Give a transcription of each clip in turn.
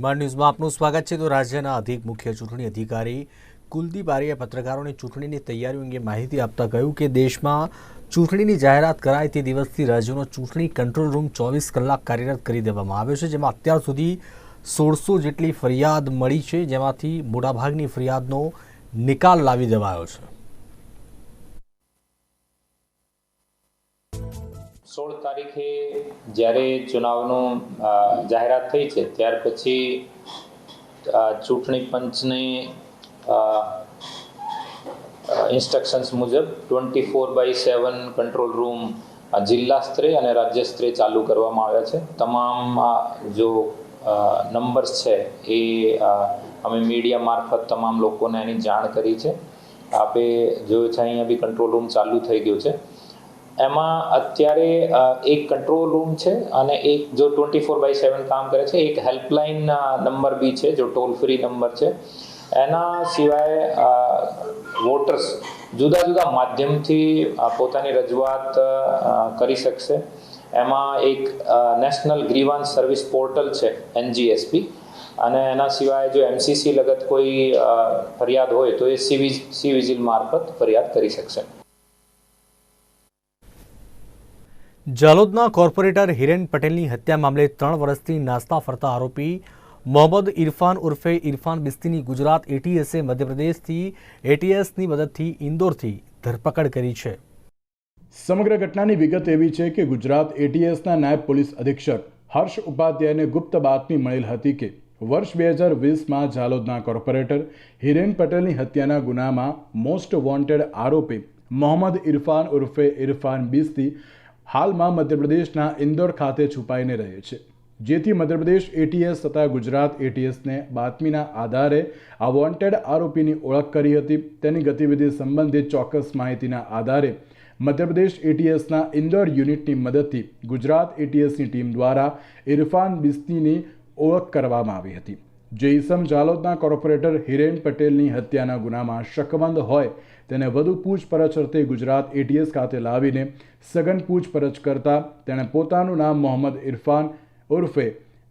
નિર્માણ ન્યૂઝમાં આપનું સ્વાગત છે। તો રાજ્યના અધિક મુખ્ય ચૂંટણી અધિકારી કુલદીપ આર્યે પત્રકારોને ચૂંટણીની તૈયારીઓ અંગે માહિતી આપતા કહ્યું કે દેશમાં ચૂંટણીની જાહેરાત કરાય તે દિવસથી રાજ્યનો ચૂંટણી કંટ્રોલ રૂમ 24 કલાક કાર્યરત કરી દેવામાં આવ્યો છે, જેમાં અત્યાર સુધી 1600 જેટલી ફરિયાદ મળી છે, જેમાંથી મોટાભાગની ફરિયાદનો નિકાલ લાવી દેવાયો છે। 16 તારીખે જ્યારે ચુનાવનો જાહેરાત થઈ છે ત્યાર પછી ચૂંટણી પંચને ઇન્સ્ટ્રક્શન્સ મુજબ 24/7 કંટ્રોલ રૂમ જિલ્લા સ્તરે અને રાજ્ય સ્તરે ચાલુ કરવામાં આવ્યા છે। તમામ જો નંબર્સ છે એ અમે મીડિયા મારફત તમામ લોકોને એની જાણ કરી છે। આપે જોયું છે અહીંયા બી કંટ્રોલ રૂમ ચાલુ થઈ ગયું છે। એમાં અત્યારે એક કંટ્રોલ રૂમ છે અને એક જો 24/7 કામ કરે છે, એક હેલ્પલાઇન નંબર બી છે જો ટોલ ફ્રી નંબર છે। એના સિવાય વોટર્સ જુદા જુદા માધ્યમથી પોતાની રજૂઆત કરી શકશે। એમાં એક નેશનલ ગ્રીવાન્સ સર્વિસ પોર્ટલ છે NGSP, અને એના સિવાય જો MCC લગત કોઈ ફરિયાદ હોય તો એ સી વિજિલ મારફત ફરિયાદ કરી શકશે। જાલોદના કોર્પોરેટર હિરેન પટેલની હત્યા મામલે 3 વર્ષથી નાસ્તા ફરતા આરોપી મોહમ્મદ ઇરફાન ઉર્ફે ઇરફાન બિસ્તીની ગુજરાત ATSએ મધ્યપ્રદેશથી ATSની મદદથી ઇન્દોરથી ધરપકડ કરી છે। સમગ્ર ઘટનાની વિગત એવી છે કે ગુજરાત ATSના નાયબ પોલીસ અધિક્ષક હર્ષ ઉપાધ્યાયને ગુપ્ત બાતમી મળેલ હતી કે વર્ષ 2020માં જાલોદના કોર્પોરેટર હિરેન પટેલની હત્યાના ગુનામાં મોસ્ટ વોન્ટેડ આરોપી મોહમ્મદ ઇરફાન ઉર્ફે ઇરફાન બિસ્તી હાલમાં મધ્યપ્રદેશના ઇન્દોર ખાતે છુપાઈને રહે છે, જેથી મધ્યપ્રદેશ ATS તથા ગુજરાત ATSને બાતમીના આધારે આ વોન્ટેડ આરોપીની ઓળખ કરી હતી। તેની ગતિવિધિ સંબંધિત ચોક્કસ માહિતીના આધારે મધ્યપ્રદેશ ATSના ઇન્દોર યુનિટની મદદથી ગુજરાત ATSની ટીમ દ્વારા ઇરફાન બિસ્તીની ઓળખ કરવામાં આવી હતી। જે ઇસમ જાલોદના કોર્પોરેટર હિરેન પટેલની હત્યાના ગુનામાં શકમંદ હોય તેને વધુ પૂછપરછ અર્થે ગુજરાત ATS ખાતે લાવીને સઘન પૂછપરછ કરતા તેણે પોતાનું નામ મોહમ્મદ ઇરફાન ઉર્ફે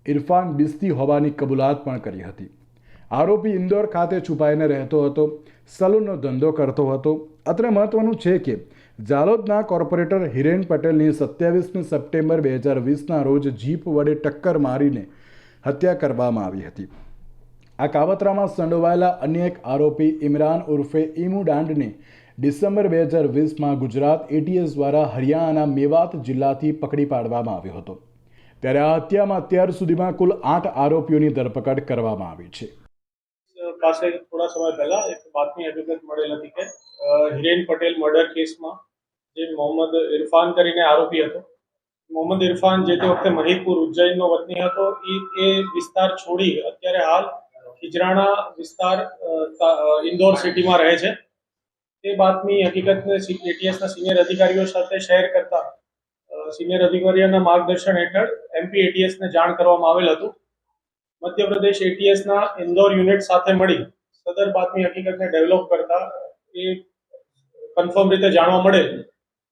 ઇરફાન બિસ્તી હોવાની કબૂલાત પણ કરી હતી। આરોપી ઇન્દોર ખાતે છુપાઈને રહેતો હતો, સલૂનનો ધંધો કરતો હતો। અત્રે મહત્વનું છે કે જાલોદના કોર્પોરેટર હિરેન પટેલની 27 સપ્ટેમ્બર 2020ના રોજ જીપ વડે ટક્કર મારીને હત્યા કરવામાં આવી હતી। આ કાવતરામાં સંડોવાયેલા અન્ય એક આરોપી ઇમરાન ઉર્ફે ઈમુ દાંડને ડિસેમ્બર 2020માં ગુજરાત ATS દ્વારા હરિયાણાના મેવાત જિલ્લાથી પકડી પાડવામાં આવ્યો હતો। ત્યારે આ હત્યામાં અત્યાર સુધીમાં કુલ 8 આરોપીઓની ધરપકડ કરવામાં આવી છે। પાસે થોડા સમય પહેલા એક બાતમી હકીકત મળેલ હતી કે હિરેન પટેલ મર્ડર કેસમાં જે મોહમ્મદ ઇરફાન કરીને આરોપી હતો, મોહમ્મદ ઇરફાન જે તે વખતે મહિપુર ઉજ્જૈનનો વતની હતો, એ વિસ્તાર છોડી અત્યારે હાલ ખીજરાણા વિસ્તાર ઇન્દોર સિટીમાં રહે છે। તે બાતમી હકીકતને ATSના સિનિયર અધિકારીઓ સાથે શેર કરતા સિનિયર અધિકારીઓના માર્ગદર્શન હેઠળ MP ATSને જાણ કરવામાં આવેલ હતું। મધ્યપ્રદેશ ATSના ઇન્દોર યુનિટ સાથે મળી સદર બાતમી હકીકતને ડેવલપ કરતા એ કન્ફર્મ રીતે જાણવા મળે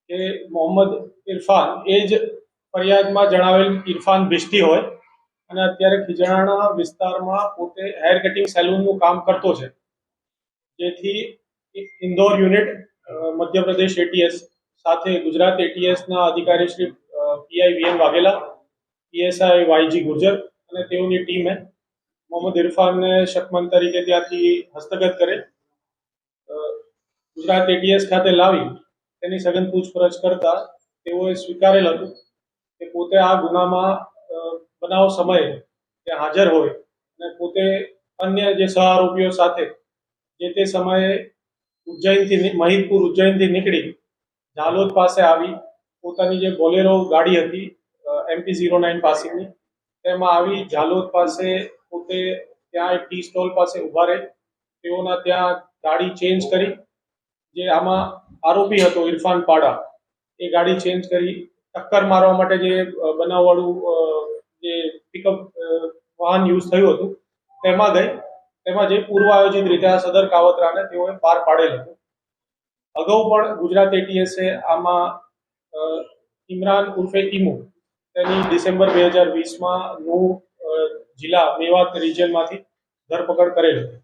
કે મોહમ્મદ ઇરફાન એ જ ફરિયાદમાં જણાવેલ ઇરફાન બિસ્તી હોય અને અત્યારે ખીજણાણા વિસ્તારમાં પોતે હેર કટિંગ સેલૂનનું કામ કરતો છે, જેથી ઇન્દોર યુનિટ મધ્યપ્રદેશ ATS સાથે ગુજરાત ATSના અધિકારી Shri PI VM Vaghela, PSI YG Gurjar અને તેઓની ટીમે મોહમ્મદ ઇરફાનને શકમંદ તરીકે ત્યાંથી હસ્તગત કરે ગુજરાત ATS ખાતે લાવી તેની સઘન પૂછપરછ કરતા તેઓએ સ્વીકારેલ હતું કે પોતે આ ગુનામાં બનાવ સમયે તે હાજર હોય અને પોતે અન્ય જે સહ આરોપીઓ સાથે જે તે સમયે મહિપુર ઉજ્જૈનથી નીકળી જાલોદ પાસે આવી પોતાની જે બોલેરો ગાડી હતી MP09 પાસેની તેમાં આવી જાલોદ પાસે પોતે ત્યાં એક ટી સ્ટોલ પાસે ઊભા રહી તેઓના ત્યાં ગાડી ચેન્જ કરી, જે આમાં આરોપી હતો ઇરફાન પાડા, એ ગાડી ચેન્જ કરી ટક્કર મારવા માટે જે બનાવવાળું જે પિકઅપ વાહન યુઝ થયું હતું તેમાં ગઈ, તેમાં જે પૂર્વ આયોજિત રીતે આ સદર કાવતરાને તેઓએ પાર પાડેલ હતું। અગાઉ પણ ગુજરાત ATSએ આમાં ઇમરાન ઉર્ફે ઈમુ તેની ડિસેમ્બર 2020માં નું જિલ્લા મેવાત રિજિયનમાંથી ધરપકડ કરેલ હતી.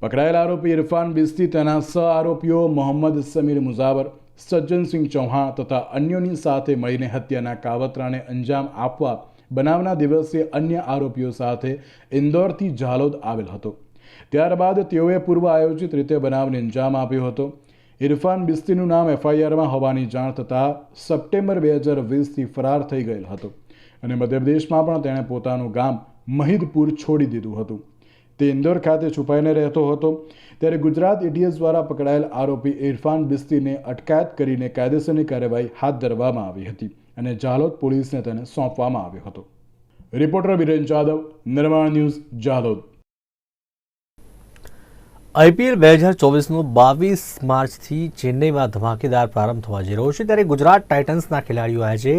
પકડાયેલ આરોપી ઇરફાન બિસ્તી તેના સહ આરોપીઓ મોહમ્મદ સમીર મુઝાવર, સજ્જનસિંહ ચૌહાણ તથા અન્યોની સાથે મળીને હત્યાના કાવતરાને અંજામ આપવા બનાવના દિવસે અન્ય આરોપીઓ સાથે ઇન્દોરથી ઝાલોદ આવેલ હતો. ત્યારબાદ તેઓએ પૂર્વ આયોજિત રીતે બનાવને અંજામ આપ્યો હતો. ઇરફાન બિસ્તીનું નામ એફઆઈઆરમાં હોવાની જાણ થતાં સપ્ટેમ્બર 2020થી ફરાર થઈ ગયેલ હતો અને મધ્યપ્રદેશમાં પણ તેણે પોતાનું ગામ મહિદપુર છોડી દીધું હતું. તે ઇન્દોર ખાતે છુપાઈને રહેતો હતો. ત્યારે ગુજરાત એટીએસ દ્વારા પકડાયેલ આરોપી ઇરફાન બિસ્તીને અટકાયત કરીને કાયદેસરની કાર્યવાહી હાથ ધરવામાં આવી હતી અને ઝાલોદ પોલીસને તેને સોંપવામાં આવ્યો હતો. રિપોર્ટર વિરેન જાદવ, નિર્માણ ન્યૂઝ, ઝાલોદ. આઈપીએલ 2024નો 22 માર્ચથી ચેન્નઈમાં ધમાકેદાર પ્રારંભ થવા જઈ રહ્યો છે. ત્યારે ગુજરાત ટાઇટન્સના ખેલાડીઓ આજે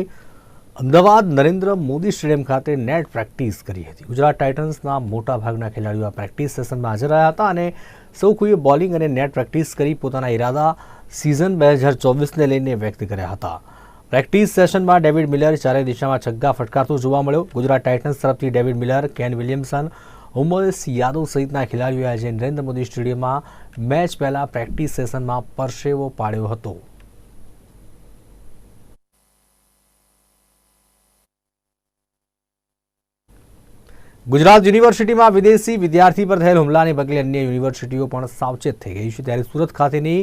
અમદાવાદ નરેન્દ્ર મોદી સ્ટેડિયમ ખાતે નેટ પ્રેક્ટિસ કરી હતી. ગુજરાત ટાઇટન્સના મોટાભાગના ખેલાડીઓ આ પ્રેક્ટિસ સેશનમાં હાજર રહ્યા હતા અને સૌ કોઈએ બોલિંગ અને નેટ પ્રેક્ટિસ કરી પોતાના ઇરાદા સિઝન 2024ને લઈને વ્યક્ત કર્યા હતા. પ્રેક્ટિસ સેશનમાં ડેવિડ મિલર ચારે દિશામાં છગ્ગા ફટકારતો જોવા મળ્યો. ગુજરાત ટાઇટન્સ તરફથી David Miller, can Williamson, Umesh Yadav સહિતના ખેલાડીઓએ આજે નરેન્દ્ર મોદી સ્ટેડિયમમાં મેચ પહેલા પ્રેક્ટિસ સેશનમાં પરસેવો પાડ્યો હતો. ગુજરાત યુનિવર્સિટીમાં વિદેશી વિદ્યાર્થી પર થયેલ હુમલાને પગલે અન્ય યુનિવર્સિટીઓ પણ સાવચેત થઈ ગઈ છે. ત્યારે સુરત ખાતેની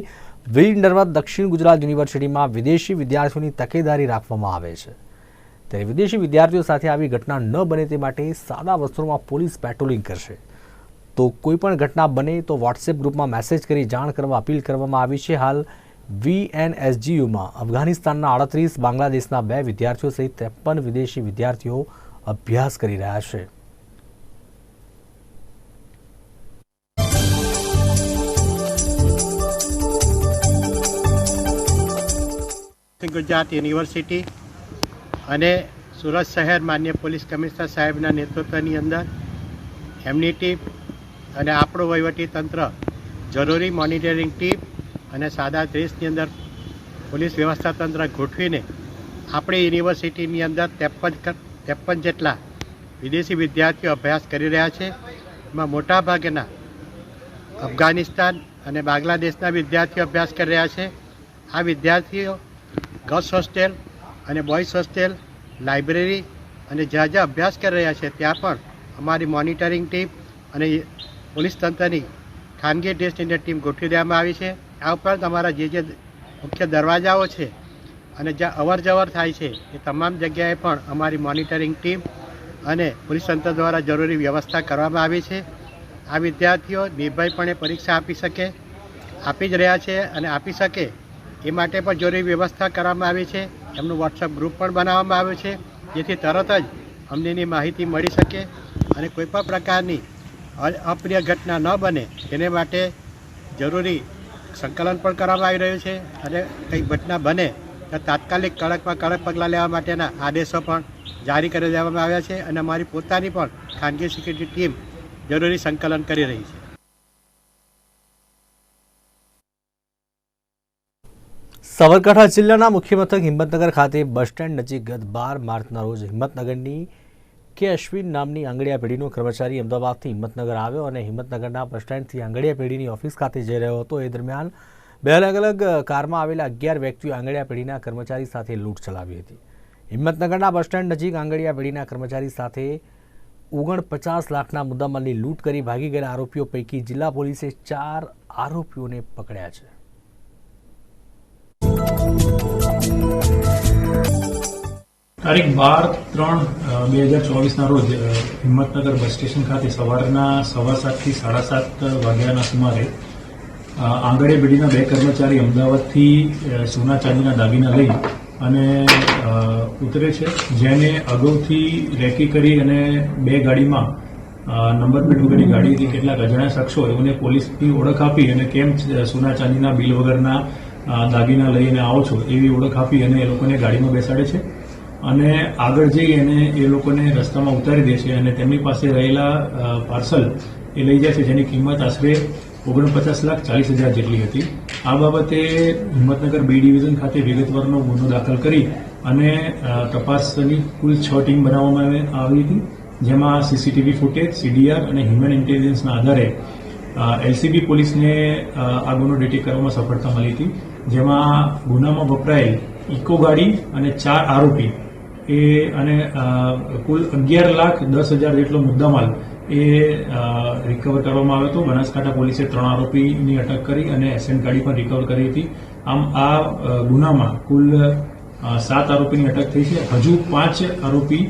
વીર નર્મદ દક્ષિણ ગુજરાત યુનિવર્સિટીમાં વિદેશી વિદ્યાર્થીઓની તકેદારી રાખવામાં આવે છે. ત્યારે વિદેશી વિદ્યાર્થીઓ સાથે આવી ઘટના ન બને તે માટે સાદા વસ્ત્રોમાં પોલીસ પેટ્રોલિંગ કરશે. તો કોઈ પણ ઘટના બને તો વોટ્સએપ ગ્રુપમાં મેસેજ કરી જાણ કરવા અપીલ કરવામાં આવી છે. હાલ VNSGUમાં અફઘાનિસ્તાનના 38, બાંગ્લાદેશના 2 વિદ્યાર્થીઓ સહિત 53 વિદેશી વિદ્યાર્થીઓ અભ્યાસ કરી રહ્યા છે. ગુજરાત યુનિવર્સિટી અને સુરત શહેર માન્ય પોલીસ કમિશનર સાહેબના નેતૃત્વની અંદર એમની ટીમ અને આપણું વહીવટી તંત્ર જરૂરી મોનિટરિંગ ટીમ અને સાદા ડ્રેસની અંદર પોલીસ વ્યવસ્થા તંત્ર ગોઠવીને આપણી યુનિવર્સિટીની અંદર 53 જેટલા વિદેશી વિદ્યાર્થીઓ અભ્યાસ કરી રહ્યા છે. એમાં મોટાભાગના અફઘાનિસ્તાન અને બાંગ્લાદેશના વિદ્યાર્થીઓ અભ્યાસ કરી રહ્યા છે. આ વિદ્યાર્થીઓ ગર્લ્સ હોસ્ટેલ અને બોયઝ હોસ્ટેલ, લાઇબ્રેરી અને જ્યાં જ્યાં અભ્યાસ કરી રહ્યા છે ત્યાં પણ અમારી મોનિટરિંગ ટીમ અને પોલીસ તંત્રની ખાનગી ડ્રેસની અંદર ટીમ ગોઠવી દેવામાં આવી છે. આ ઉપરાંત અમારા જે મુખ્ય દરવાજાઓ છે અને જ્યાં અવર જવર થાય છે એ તમામ જગ્યાએ પણ અમારી મોનિટરિંગ ટીમ અને પોલીસ તંત્ર દ્વારા જરૂરી વ્યવસ્થા કરવામાં આવી છે. આ વિદ્યાર્થીઓ નિર્ભયપણે પરીક્ષા આપી જ રહ્યા છે અને આપી શકે એ માટે પણ જરૂરી વ્યવસ્થા કરવામાં આવી છે. એમનું વોટ્સઅપ ગ્રુપ પણ બનાવવામાં આવ્યું છે જેથી તરત જ અમને એની માહિતી મળી શકે અને કોઈપણ પ્રકારની અપ્રિય ઘટના ન બને તેને માટે જરૂરી સંકલન પણ કરવામાં આવી રહ્યું છે અને કંઈ ઘટના બને તો તાત્કાલિક કડકમાં કડક પગલાં લેવા માટેના આદેશો પણ જારી કરી દેવામાં આવ્યા છે અને અમારી પોતાની પણ ખાનગી સિક્યુરિટી ટીમ જરૂરી સંકલન કરી રહી છે. સાબરકાંઠા જિલ્લાના મુખ્ય મથક હિંમતનગર ખાતે બસ સ્ટેન્ડ નજીક ગત 12 માર્ચના રોજ હિંમતનગરની કે અશ્વિન નામની આંગડિયા પેઢીનો કર્મચારી અમદાવાદથી હિંમતનગર આવ્યો અને હિંમતનગરના બસ સ્ટેન્ડથી આંગડિયા પેઢીની ઓફિસ ખાતે જઈ રહ્યો હતો. એ દરમિયાન 2 અલગ અલગ કારમાં આવેલા 11 વ્યક્તિઓ આંગડિયા પેઢીના કર્મચારી સાથે લૂંટ ચલાવી હતી. હિંમતનગરના બસ સ્ટેન્ડ નજીક આંગડિયા પેઢીના કર્મચારી સાથે 49 લાખના મુદ્દામાલની લૂંટ કરી ભાગી ગયેલા આરોપીઓ પૈકી જિલ્લા પોલીસે 4 આરોપીઓને પકડ્યા છે. તારીખ 12/3/2024ના રોજ હિંમતનગર બસ સ્ટેશન ખાતે સવારના 7:15 થી 7:30 વાગ્યાના સુમારે આંગડિયા પેઢીના 2 કર્મચારી અમદાવાદથી સોના ચાંદીના દાગીના લઈ અને ઉતરે છે, જેને અગાઉથી રેકી કરી અને 2 ગાડીમાં નંબર પ્લેટ વગરની ગાડીથી કેટલાક અજાણ્યા શખ્સો એઓને પોલીસની ઓળખ આપી અને કેમ સોના ચાંદીના બિલ વગરના દાગીના લઈને આવો છો એવી ઓળખ આપી અને એ લોકોને ગાડીમાં બેસાડે છે અને આગળ જઈ અને એ લોકોને રસ્તામાં ઉતારી દે છે અને તેમની પાસે રહેલા પાર્સલ એ લઈ જાય છે, જેની કિંમત આશરે 49,40,000 જેટલી હતી. આ બાબતે હિંમતનગર B ડિવિઝન ખાતે વિગતવારનો ગુનો દાખલ કરી અને તપાસની કુલ 6 ટીમ બનાવવામાં આવી હતી જેમાં સીસીટીવી ફૂટેજ, સીડીઆર અને હ્યુમન ઇન્ટેલિજન્સના આધારે એલસીબી પોલીસને આ ગુનો ડિટેક્ટ કરવામાં સફળતા મળી હતી, જેમાં ગુનામાં વપરાયેલ ઇકો ગાડી અને 4 આરોપી અને કુલ 11,10,000 જેટલો મુદ્દામાલ એ રિકવર કરવામાં આવ્યો હતો. બનાસકાંઠા પોલીસે 3 આરોપીની અટક કરી અને એસએન ગાડી પણ રિકવર કરી હતી. આમ આ ગુનામાં કુલ 7 આરોપીની અટક થઈ છે. હજુ 5 આરોપી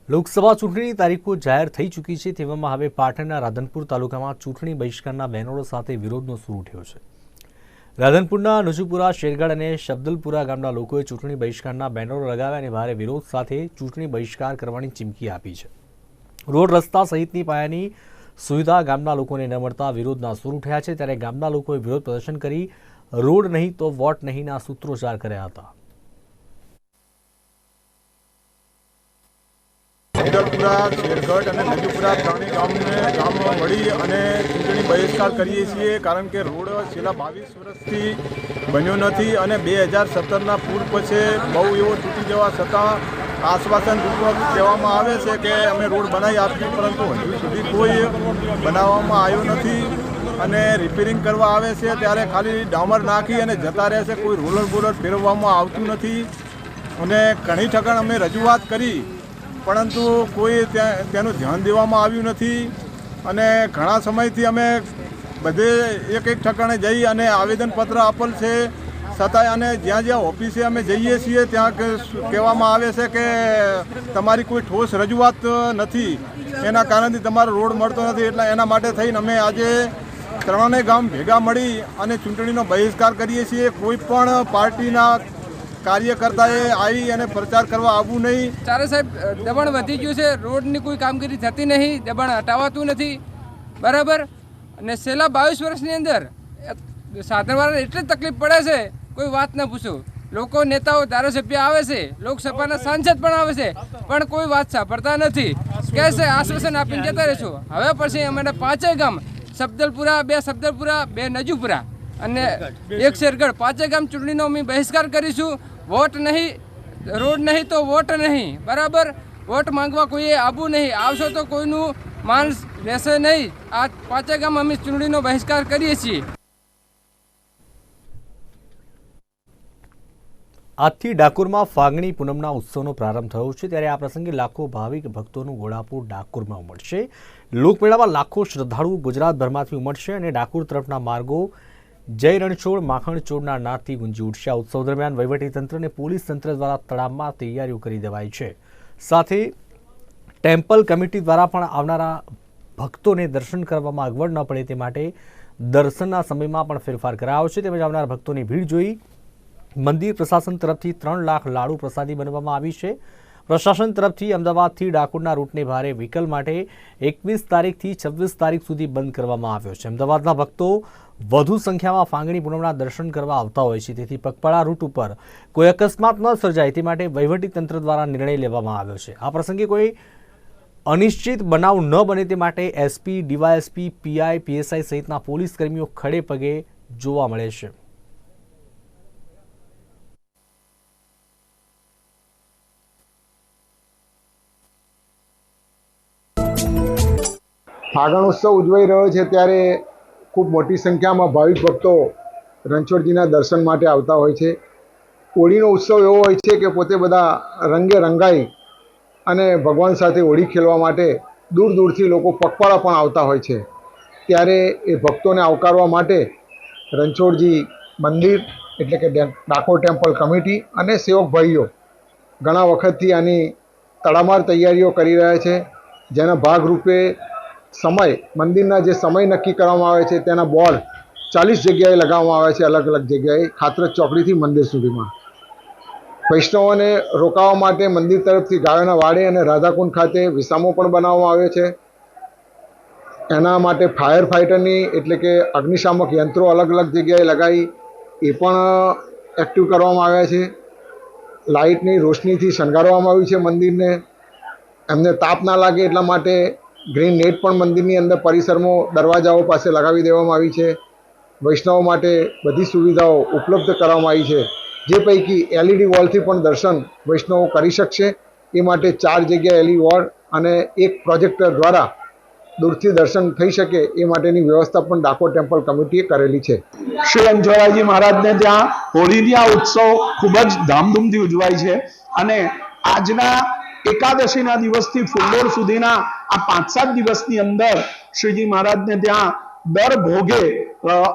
લોકસભા ચૂંટણીની તારીખો જાહેર થઈ ચૂકી છે. તેવામાં હવે પાટણના રાધનપુર તાલુકામાં ચૂંટણી બહિષ્કારના બેનરો સાથે વિરોધનો સૂર ઉઠ્યો છે. રાધનપુરના નજુપુરા, શેરગઢ અને શબ્દલપુરા ગામના લોકોએ ચૂંટણી બહિષ્કારના બેનરો લગાવ્યા અને ભારે વિરોધ સાથે ચૂંટણી બહિષ્કાર કરવાની ચીમકી આપી છે. રોડ, રસ્તા સહિતની પાયાની સુવિધા ગામના લોકોને ન મળતા વિરોધના સૂર ઉઠ્યા છે. ત્યારે ગામના લોકોએ વિરોધ પ્રદર્શન કરી રોડ નહીં તો વોટ નહીંના સૂત્રોચ્ચાર કર્યા હતા. શબ્દલપુરા, શેરગઢ અને નજુપુરા ત્રણેય ગામમાં મળી અને ચૂંટણી બહિષ્કાર કરીએ છીએ, કારણ કે રોડ છેલ્લા 22 વર્ષથી બન્યો નથી અને 2017ના પૂર પછી બહુ એવો તૂટી જવા છતાં આશ્વાસન રૂપક કહેવામાં આવે છે કે અમે રોડ બનાવી આપીશું, પરંતુ હજુ સુધી કોઈ બનાવવામાં આવ્યો નથી અને રિપેરિંગ કરવા આવે છે ત્યારે ખાલી ડામર નાખી અને જતા રહે છે. કોઈ રોલર બોલર ફેરવવામાં આવતું નથી અને ઘણી ઠેકાણ અમે રજૂઆત કરી, પરંતુ કોઈ તેનું ધ્યાન દેવામાં આવ્યું નથી અને ઘણા સમયથી અમે બધે એક ઠેકાણે જઈ અને આવેદનપત્ર આપેલ છે, છતાંય અને જ્યાં ઓફિસે અમે જઈએ છીએ ત્યાં કહેવામાં આવે છે કે તમારી કોઈ ઠોસ રજૂઆત નથી, એના કારણથી તમારો રોડ મળતો નથી. એટલે એના માટે થઈને અમે આજે ત્રણેય ગામ ભેગા મળી અને ચૂંટણીનો બહિષ્કાર કરીએ છીએ. કોઈ પણ પાર્ટીના કાર્યકર્તાએ આવી અને પ્રચાર કરવા આવવું નહીં. ચારે સાહેબ, દબાણ વધી ગયું છે, રોડની કોઈ કામગીરી થતી નહીં, દબાણ હટાવાતું નથી, બરાબર. અને છેલ્લા 22 વર્ષની અંદર સાધનવાળાને એટલી જ તકલીફ પડે છે, કોઈ વાત ન પૂછો. લોકો, નેતાઓ, ધારાસભ્ય આવે છે, લોકસભાના સાંસદ પણ આવે છે, પણ કોઈ વાત સાંભળતા નથી. કહે છે આશ્વાસન આપીને જતા રહેશું. હવે પછી અમારા 5 ગામ, શબ્દલપુરા, 2 શબ્દલપુરા, 2 નજુપુરા અને 1 શેરગઢ, 5 ગામ ચૂંટણીનો અમે બહિષ્કાર કરીશું. વોટ નહીં, રોડ નહીં તો વોટ નહીં, બરાબર. વોટ માંગવા કોઈએ આવવું નહીં, આવશો તો કોઈનું માન રહેશે નહીં. આ 5 ગામ અમે ચૂંટણીનો બહિષ્કાર કરીએ છીએ. આજથી ડાકોરમાં ફાગણી પૂનમના ઉત્સવનો પ્રારંભ થયો છે. ત્યારે આ પ્રસંગે લાખો ભાવિક ભક્તોનું ઘોડાપુર ડાકોરમાં ઉમટશે. લોકમેળામાં લાખો શ્રદ્ધાળુઓ ગુજરાતભરમાંથી ઉમટશે અને ડાકોર તરફના માર્ગો જય રણછોડ, માખણચોડના નાદથી ગુંજી ઉઠશે. આ ઉત્સવ દરમિયાન વહીવટીતંત્ર અને પોલીસ તંત્ર દ્વારા તડામાર તૈયારીઓ કરી દેવાઈ છે. સાથે ટેમ્પલ કમિટી દ્વારા પણ આવનારા ભક્તોને દર્શન કરવામાં અગવડ ન પડે તે માટે દર્શનના સમયમાં પણ ફેરફાર કરાયો છે. તેમજ આવનારા ભક્તોની ભીડ જોઈ મંદિર પ્રશાસન તરફથી 3 લાખ લાડુ પ્રસાદી બનવામાં આવી છે. પ્રશાસન તરફથી અમદાવાદથી ડાકોરના રૂટને ભારે વ્હીકલ માટે 21 તારીખથી 26 તારીખ સુધી બંધ કરવામાં આવ્યો છે. અમદાવાદના ભક્તો વધુ સંખ્યામાં ફાગણી પૂનમના દર્શન કરવા આવતા હોય છે, તેથી પગપાળા રૂટ ઉપર કોઈ અકસ્માત ન સર્જાય તે માટે વહીવટીતંત્ર દ્વારા નિર્ણય લેવામાં આવ્યો છે. આ પ્રસંગે કોઈ અનિશ્ચિત બનાવ ન બને તે માટે એસપી, ડીવાયએસપી, પીઆઈ, પીએસઆઈ સહિતના પોલીસ કર્મીઓ ખડે પગે જોવા મળે છે. ફાગણ ઉત્સવ ઉજવાઈ રહ્યો છે ત્યારે ખૂબ મોટી સંખ્યામાં ભાવિક ભક્તો રણછોડજીના દર્શન માટે આવતા હોય છે. હોળીનો ઉત્સવ એવો હોય છે કે પોતે બધા રંગે રંગાઈ અને ભગવાન સાથે હોળી ખેલવા માટે દૂર દૂરથી લોકો પગપાળા પણ આવતા હોય છે. ત્યારે એ ભક્તોને આવકારવા માટે રણછોડજી મંદિર એટલે કે ડાકોર ટેમ્પલ કમિટી અને સેવક ભાઈઓ ઘણા વખતથી આની તડામાર તૈયારીઓ કરી રહ્યા છે, જેના ભાગરૂપે મંદિરના જે સમય નક્કી કરવામાં આવે છે તેના બોર્ડ 40 જગ્યાએ લગાવવામાં આવે છે, અલગ અલગ જગ્યાએ, ખાતરજ ચોકડીથી મંદિર સુધીમાં. વૈષ્ણવોને રોકાવા માટે મંદિર તરફથી ગાયોના વાડે અને રાધાકુંડ ખાતે વિસામો પણ બનાવવામાં આવ્યો છે. એના માટે ફાયર ફાઇટરની એટલે કે અગ્નિશામક યંત્રો અલગ અલગ જગ્યાએ લગાવી એ પણ એક્ટિવ કરવામાં આવ્યા છે. લાઇટની રોશનીથી શણગારવામાં આવ્યું છે મંદિરને. એમને તાપ ના લાગે એટલા માટે ગ્રીન નેટ પણ મંદિરની અંદર પરિસરમાં દરવાજાઓ પાસે લગાવી દેવામાં આવી છે. વૈષ્ણવો માટે બધી સુવિધાઓ ઉપલબ્ધ કરવામાં આવી છે, જે પૈકી LED વોલથી પણ દર્શન વૈષ્ણવો કરી શકશે. એ માટે 4 જગ્યાએ LED વોલ અને એક પ્રોજેક્ટર દ્વારા દૂરથી દર્શન થઈ શકે એ માટેની વ્યવસ્થા પણ ડાકોર ટેમ્પલ કમિટીએ કરેલી છે. શ્રી અંજોરાજી મહારાજને ત્યાં હોળીની આ ઉત્સવ ખૂબ જ ધામધૂમથી ઉજવાય છે અને આજના એકાદશીના દિવસથી ફુલ્લોર સુધીના આ 5-7 દિવસની અંદર શ્રીજી મહારાજને ત્યાં દર ભોગે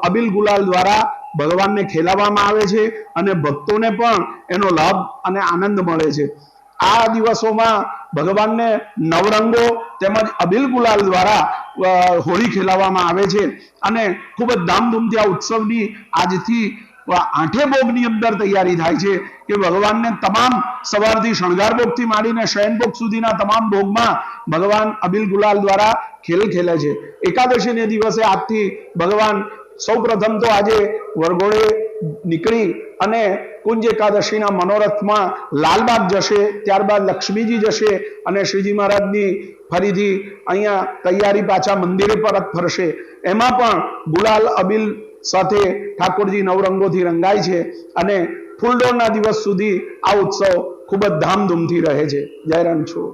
અબીલ ગુલાલ દ્વારા ભગવાનને ખેલાવવામાં આવે છે અને ભક્તોને પણ એનો લાભ અને આનંદ મળે છે. આ દિવસોમાં ભગવાનને નવરંગો તેમજ અબીલ ગુલાલ દ્વારા હોળી ખેલાવવામાં આવે છે અને ખૂબ જ ધામધૂમથી આ ઉત્સવની આજથી 8 ભોગની અંદર તૈયારી થાય છે કે ભગવાનને તમામ સવારથી શણગાર ભોગથી માંડીને શયન ભોગ સુધીના તમામ ભોગમાં ભગવાન અબીલ ગુલાલ દ્વારા ખેલે છે. એકાદશીને દિવસે આજથી ભગવાન સૌપ્રથમ તો આજે વરઘોડે નીકળી અને કુંજ એકાદશીના મનોરથમાં લાલબાગ જશે, ત્યારબાદ લક્ષ્મીજી જશે અને શ્રીજી મહારાજની ફરીથી અહીંયા તૈયારી પાછા મંદિરે પરત ફરશે. એમાં પણ ગુલાલ અબીલ સાથે ઠાકોરજી નવરંગોથી રંગાય છે અને ફૂલડોળના દિવસ સુધી આ ઉત્સવ ખૂબ જ ધામધૂમથી રહે છે. જય રણછોડ.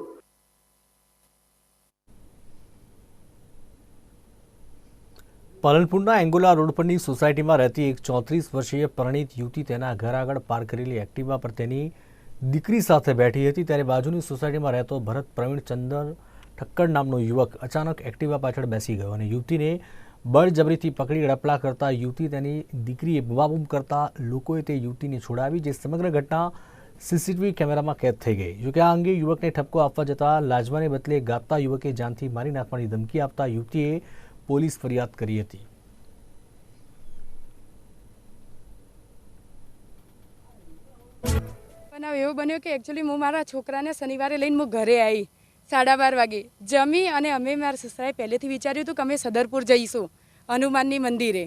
પાલનપુરના એંગોલા રોડ પરની સોસાયટીમાં રહેતી એક 34 વર્ષીય પરિણીત યુવતી તેના ઘર આગળ પાર્ક કરેલી એક્ટિવા પર તેની દીકરી સાથે બેઠી હતી ત્યારે બાજુની સોસાયટીમાં રહેતો ભરત પ્રવીણ ચંદર ઠક્કર નામનો યુવક અચાનક એક્ટિવા પાછળ બેસી ગયો અને યુવતીને બળજબરીથી પકડી અડપલા કરતા યુવતી તેની દીકરીએ બૂમાબૂમ કરતા લોકોએ તે યુવતીને છોડાવી, જે સમગ્ર ઘટના સીસીટીવી કેમેરામાં કેદ થઈ ગઈ. જોકે આ અંગે યુવકને ઠપકો આપવા જતાં લાજવાને બદલે ગાતા યુવકે જાનથી મારી નાખવાની ધમકી આપતા યુવતીએ પોલીસ ફરિયાદ કરી હતી. બનાવ એવો બન્યો કે એકચ્યુઅલી હું મારા છોકરાને શનિવારે લઈને હું ઘરે આવી 12:30 વાગે જમી અને અમે મારા સસરાએ પહેલેથી વિચાર્યું હતું કે અમે સદરપુર જઈશું હનુમાનની મંદિરે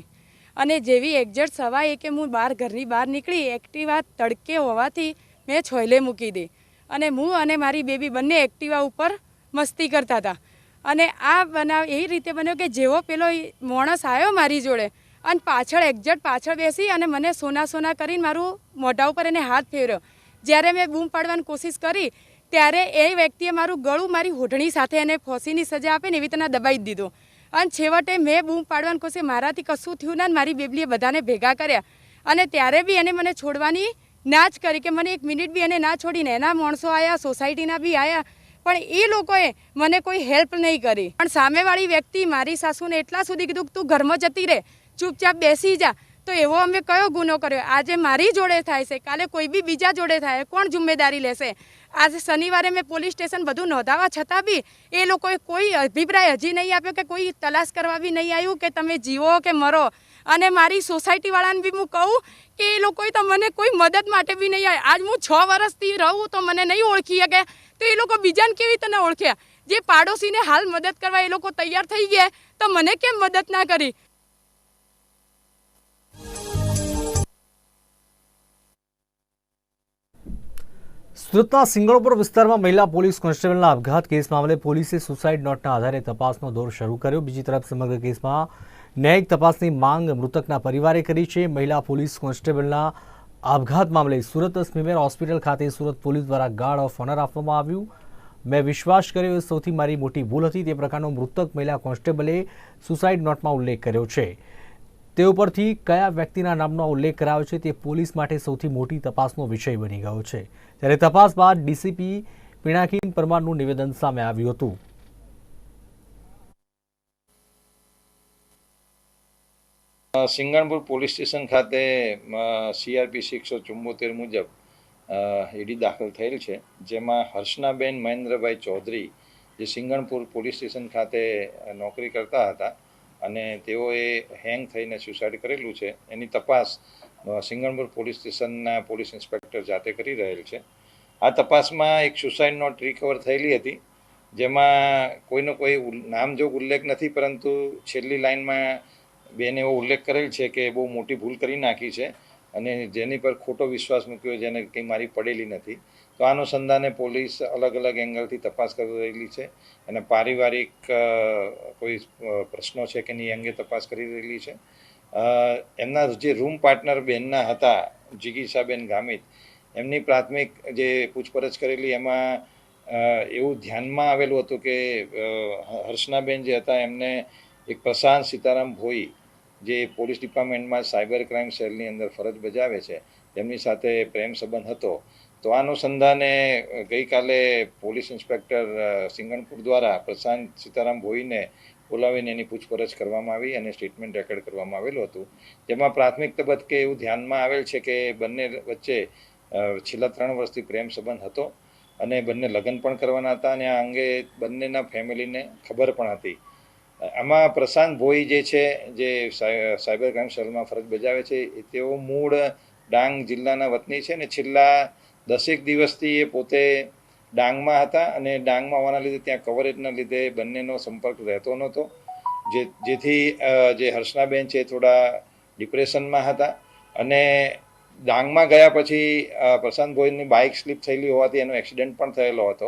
અને જેવી એક્ઝેક્ટ 1:15 હું ઘરની બહાર નીકળી એક્ટિવા તડકે હોવાથી મેં છોયલે મૂકી દે અને હું અને મારી બેબી બંને એક્ટિવા ઉપર મસ્તી કરતા હતા અને આ બનાવ એવી રીતે બન્યો કે જેવો પેલો માણસ આવ્યો મારી જોડે અને પાછળ એક્ઝેક્ટ પાછળ બેસી અને મને સોના કરીને મારું મોઢા ઉપર એને હાથ ફેર્યો. જ્યારે મેં બૂમ પાડવાની કોશિશ કરી ત્યારે એ વ્યક્તિએ મારું ગળું મારી હોઠણી સાથે એને ફોંસીની સજા આપે ને એવી રીતના દબાઈ દીધું અને છેવટે મેં બૂમ પાડવાની કોશિશ મારાથી કશું થયું ના મારી બેબલીએ બધાને ભેગા કર્યા અને ત્યારે બી એને મને છોડવાની ના જ કરી કે મને 1 મિનિટ બી એને ના છોડીને એના માણસો આવ્યા, સોસાયટીના બી આવ્યા પણ એ લોકોએ મને કોઈ હેલ્પ નહીં કરી. પણ સામેવાળી વ્યક્તિ મારી સાસુને એટલા સુધી કીધું કે તું ઘરમાં જતી રહે, ચૂપચાપ બેસી જા. તો એવો અમે કયો ગુનો કર્યો? આજે મારી જોડે થાય છે, કાલે કોઈ બી બીજા જોડે થાય, કોણ જિમ્મેદારી લેશે? આજે શનિવારે મેં પોલીસ સ્ટેશન બધું નોંધાવા છતાં બી એ લોકોએ કોઈ અભિપ્રાય હજી નહીં આપ્યો કે કોઈ તલાશ કરવા બી નહીં આવ્યું કે તમે જીવો કે મરો. અને મારી સોસાયટીવાળાને બી હું કહું કે એ લોકોએ તો મને કોઈ મદદ માટે બી નહીં આવે. આજ હું 6 વર્ષથી રહું તો મને નહીં ઓળખી શકે તો એ લોકો બીજાને કેવી રીતે ઓળખ્યા? જે પાડોશીને હાલ મદદ કરવા એ લોકો તૈયાર થઈ ગયા તો મને કેમ મદદ ના કરી? સુરતના સિંગણપુર વિસ્તારમાં મહિલા પોલીસ કોન્સ્ટેબલના આપઘાત કેસ મામલે પોલીસે સુસાઇડ નોટના આધારે તપાસનો દોર શરૂ કર્યો. બીજી તરફ સમગ્ર કેસમાં ન્યાયિક તપાસની માંગ મૃતકના પરિવારે કરી છે. મહિલા પોલીસ કોન્સ્ટેબલના આપઘાત મામલે સુરત સ્મીમેર હોસ્પિટલ ખાતે સુરત પોલીસ દ્વારા ગાર્ડ ઓફ ઓનર આપવામાં આવ્યું. મેં વિશ્વાસ કર્યો એ સૌથી મારી મોટી ભૂલ હતી, તે પ્રકારનો મૃતક મહિલા કોન્સ્ટેબલે સુસાઇડ નોટમાં ઉલ્લેખ કર્યો છે. તે ઉપરથી કયા વ્યક્તિના નામનો ઉલ્લેખ કરાયો છે તે પોલીસ માટે સૌથી મોટી તપાસનો વિષય બની ગયો છે. ત્યારે તપાસ બાદ ડીસીપી પિનાકીન પરમારનું નિવેદન સામે આવ્યું હતું. સિંગણપુર પોલીસ સ્ટેશન ખાતે CRPC 174 મુજબ ઈડી દાખલ થયેલ છે, જેમાં હર્ષનાબેન મહેન્દ્રભાઈ ચૌધરી જે સિંગણપુર પોલીસ સ્ટેશન ખાતે નોકરી કરતા હતા અને તેઓએ હેંગ થઈને સુસાઇડ કરેલું છે. એની તપાસ સિંગણપુર પોલીસ સ્ટેશનના પોલીસ ઇન્સ્પેક્ટર જાતે કરી રહેલ છે. આ તપાસમાં એક સુસાઇડ નોટ રિકવર થયેલી હતી, જેમાં કોઈનો કોઈ નામજોગ ઉલ્લેખ નથી, પરંતુ છેલ્લી લાઇનમાં બેન એવો ઉલ્લેખ કરેલ છે કે બહુ મોટી ભૂલ કરી નાખી છે અને જેની પર ખોટો વિશ્વાસ મૂક્યો, જેને કંઈ મારી પડેલી નથી. તો આ અનુસંધાને પોલીસ અલગ અલગ એંગલથી તપાસ કરી રહેલી છે અને પારિવારિક કોઈ પ્રશ્નો છે કે નહીં એ અંગે તપાસ કરી રહેલી છે. એમના જે રૂમ પાર્ટનર બેનના હતા જિગીસાબેન ગામિત, એમની પ્રાથમિક જે પૂછપરછ કરેલી એમાં એવું ધ્યાનમાં આવેલું હતું કે હર્ષનાબેન જે હતા એમને એક પ્રશાંત સીતારામ ભોઈ જે પોલીસ ડિપાર્ટમેન્ટમાં સાયબર ક્રાઇમ સેલની અંદર ફરજ બજાવે છે તેમની સાથે પ્રેમ સંબંધ હતો. તો આ અનુસંધાને ગઈકાલે પોલીસ ઇન્સ્પેક્ટર સિંગણપુર દ્વારા પ્રશાંત સીતારામ ભોઈને બોલાવીને એની પૂછપરછ કરવામાં આવી અને સ્ટેટમેન્ટ રેકોર્ડ કરવામાં આવેલું હતું. જેમાં પ્રાથમિક તબક્કે એવું ધ્યાનમાં આવેલ છે કે બંને વચ્ચે છેલ્લા 3 વર્ષથી પ્રેમ સંબંધ હતો અને બંને લગ્ન પણ કરવાના હતા અને આ અંગે બંનેના ફેમિલીને ખબર પણ હતી. આમાં પ્રશાંત ભોઈ જે છે જે સાયબર ક્રાઇમ સેલમાં ફરજ બજાવે છે તેઓ મૂળ ડાંગ જિલ્લાના વતની છે ને છેલ્લા 10 દિવસથી એ પોતે ડાંગમાં હતા અને ડાંગમાં હોવાના લીધે ત્યાં કવરેજના લીધે બંનેનો સંપર્ક રહેતો નહોતો, જેથી જે હર્ષનાબેન છે થોડા ડિપ્રેશનમાં હતા અને ડાંગમાં ગયા પછી પ્રશાંત ભોઈની બાઇક સ્લીપ થયેલી હોવાથી એનો એક્સિડન્ટ પણ થયેલો હતો,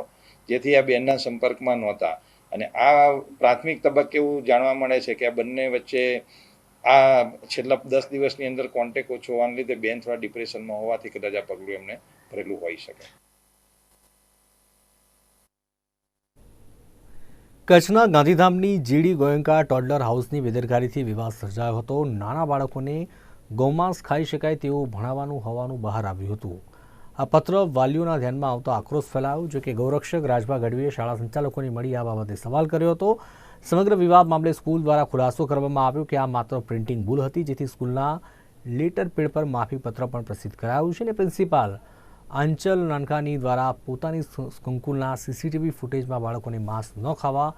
જેથી આ બેનના સંપર્કમાં નહોતા. અને આ પ્રાથમિક તબક્કે એવું જાણવા મળે છે કે આ બંને વચ્ચે આ છેલ્લા 10 દિવસની અંદર કોન્ટેક્ટ ઓછો હોવાને લીધે બેન થોડા ડિપ્રેશનમાં હોવાથી કદાચ આ પગલું એમને ભરેલું હોઈ શકે. કચ્છના ગાંધીધામની જીડી ગોયંકા ટોડલર હાઉસની બેદરકારીથી વિવાદ સર્જાયો હતો. નાના બાળકોને ગૌમાંસ ખાઈ શકાય તેવું ભણાવવાનું હોવાનું બહાર આવ્યું હતું. આ પત્ર વાલીઓના ધ્યાનમાં આવતો આક્રોશ ફેલાયો, જો કે ગૌરક્ષક રાજભા ગઢવીએ શાળા સંચાલકોને મળી આ બાબતે સવાલ કર્યો હતો. સમગ્ર વિવાદ મામલે સ્કૂલ દ્વારા ખુલાસો કરવામાં આવ્યો કે આ માત્ર પ્રિન્ટિંગ ભૂલ હતી, જેથી સ્કૂલના લેટર પેડ પર માફીપત્ર પણ પ્રસિદ્ધ કરાયું છે અને પ્રિન્સિપાલ આંચલ નાનકાની દ્વારા પોતાની સ્કૂલના સીસીટીવી ફૂટેજમાં બાળકોને માંસ ન ખાવા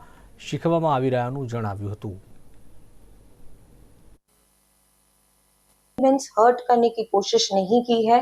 શીખવવામાં આવી રહ્યાનું જણાવ્યું હતું. हर्ट करने की कोशिश नहीं की है.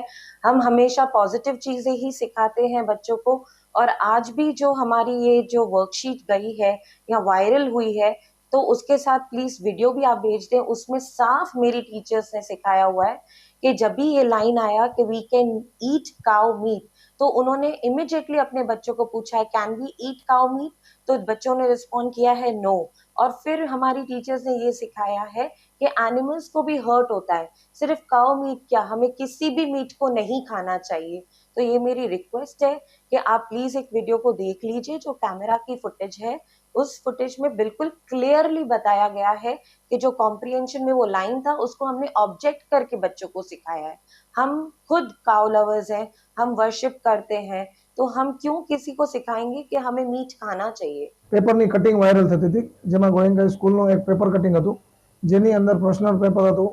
हम हमेशा पॉजिटिव चीजें ही सिखाते हैं बच्चों को और आज भी जो हमारी ये जो वर्कशीट गई है या वायरल हुई है तो उसके साथ प्लीज वीडियो भी आप भेज दें. उसमें साफ मेरी टीचर्स ने सिखाया हुआ है कि जब भी ये लाइन आया कि we can eat cow meat तो उन्होंने इमिडिएटली अपने बच्चों को पूछा है can we eat cow meat, तो बच्चों ने रिस्पॉन्ड किया है नो. और फिर हमारी टीचर्स ने ये सिखाया है कि एनिमल्स को भी हर्ट होता है, सिर्फ काउ मीट क्या हमें किसी भी मीट को नहीं खाना चाहिए. तो ये मेरी रिक्वेस्ट है कि आप प्लीज एक वीडियो को देख लीजिए. जो कैमरा की फुटेज है उस फुटेज में बिल्कुल क्लियरली बताया गया है कि जो कॉम्प्रिहेंशन में वो लाइन था उसको हमने ऑब्जेक्ट करके बच्चों को सिखाया है. हम खुद काउ लवर्स हैं, हम वर्शिप करते हैं, तो हम क्यों किसी को सिखाएंगे कि हमें मीट खाना चाहिए. પેપરની કટિંગ વાયરલ થતી હતી, જેમાં ગોયંકા સ્કૂલનું એક પેપર કટિંગ હતું, જેની અંદર પ્રશ્નલ પેપર હતું.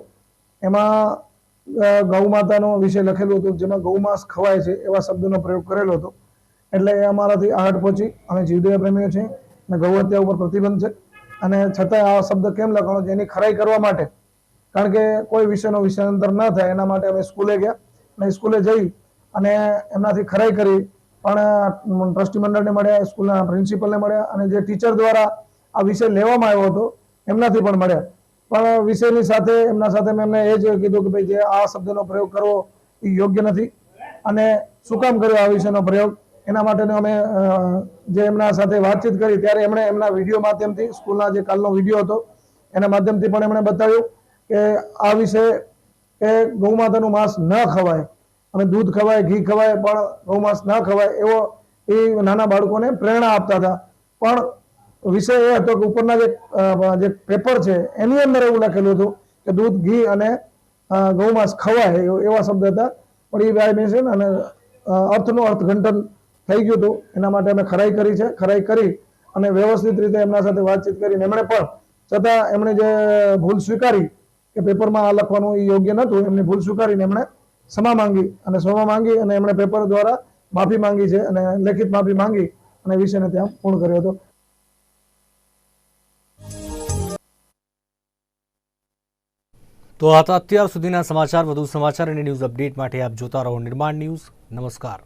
એમાં ગૌ માતાનો વિષય લખેલું હતું, જેમાં ગૌમાંસ ખવાય છે એવા શબ્દનો પ્રયોગ કરેલો હતો. એટલે એ અમારાથી આહટ પહોંચી. અમે જીવદયા પ્રેમીઓ છીએ અને ગૌ હત્યા ઉપર પ્રતિબંધ છે અને છતાં આ શબ્દ કેમ લખાણો છે એની ખરાઈ કરવા માટે, કારણ કે કોઈ વિષયનો વિષયાંતર ન થાય એના માટે અમે સ્કૂલે ગયા અને સ્કૂલે જઈ અને એમનાથી ખરાઈ કરી. પણ ટ્રસ્ટી મંડળને મળ્યા, સ્કૂલના પ્રિન્સિપલને મળ્યા અને જે ટીચર દ્વારા આ વિષય લેવામાં આવ્યો હતો એમનાથી પણ મળ્યા. પણ વિષયની સાથે એમના સાથે મેં એમને એ જ કીધું કે ભાઈ જે આ શબ્દનો પ્રયોગ કરવો એ યોગ્ય નથી અને શું કામ કર્યો આ વિષયનો પ્રયોગ, એના માટેનો અમે જે એમના સાથે વાતચીત કરી ત્યારે એમણે એમના વિડીયો માધ્યમથી, સ્કૂલના જે કાલનો વિડીયો હતો એના માધ્યમથી પણ એમણે બતાવ્યું કે આ વિષય કે ગૌ માતાનું માંસ ન ખવાય અને દૂધ ખવાય, ઘી ખવાય, પણ ગૌમાંસ ન ખવાય એવો એ નાના બાળકોને પ્રેરણા આપતા હતા. પણ વિષય એ હતો કે ઉપરના જે પેપર છે એની અંદર એવું લખેલું હતું કે દૂધ, ઘી અને ગૌમાંસ ખવાય એવા શબ્દ હતા. પણ એ વાયલેશન અને અર્થનું અર્થઘંટન થઈ ગયું હતું. એના માટે અમે ખરાઈ કરી છે. ખરાઈ કરી અને વ્યવસ્થિત રીતે એમના સાથે વાતચીત કરીને એમણે પણ છતાં એમણે જે ભૂલ સ્વીકારી કે પેપરમાં આ લખવાનું એ યોગ્ય નહોતું, એમની ભૂલ સ્વીકારીને એમણે ક્ષમા માંગી અને એમણે પેપર દ્વારા માફી માંગી છે અને લેખિત માફી માંગી અને વિષયને ત્યાં પૂર્ણ કર્યો હતો. તો આ હતા અત્યાર સુધીના સમાચાર. વધુ સમાચાર અને ન્યૂઝ અપડેટ માટે આપ જોતા રહો નિર્માણ ન્યૂઝ. નમસ્કાર.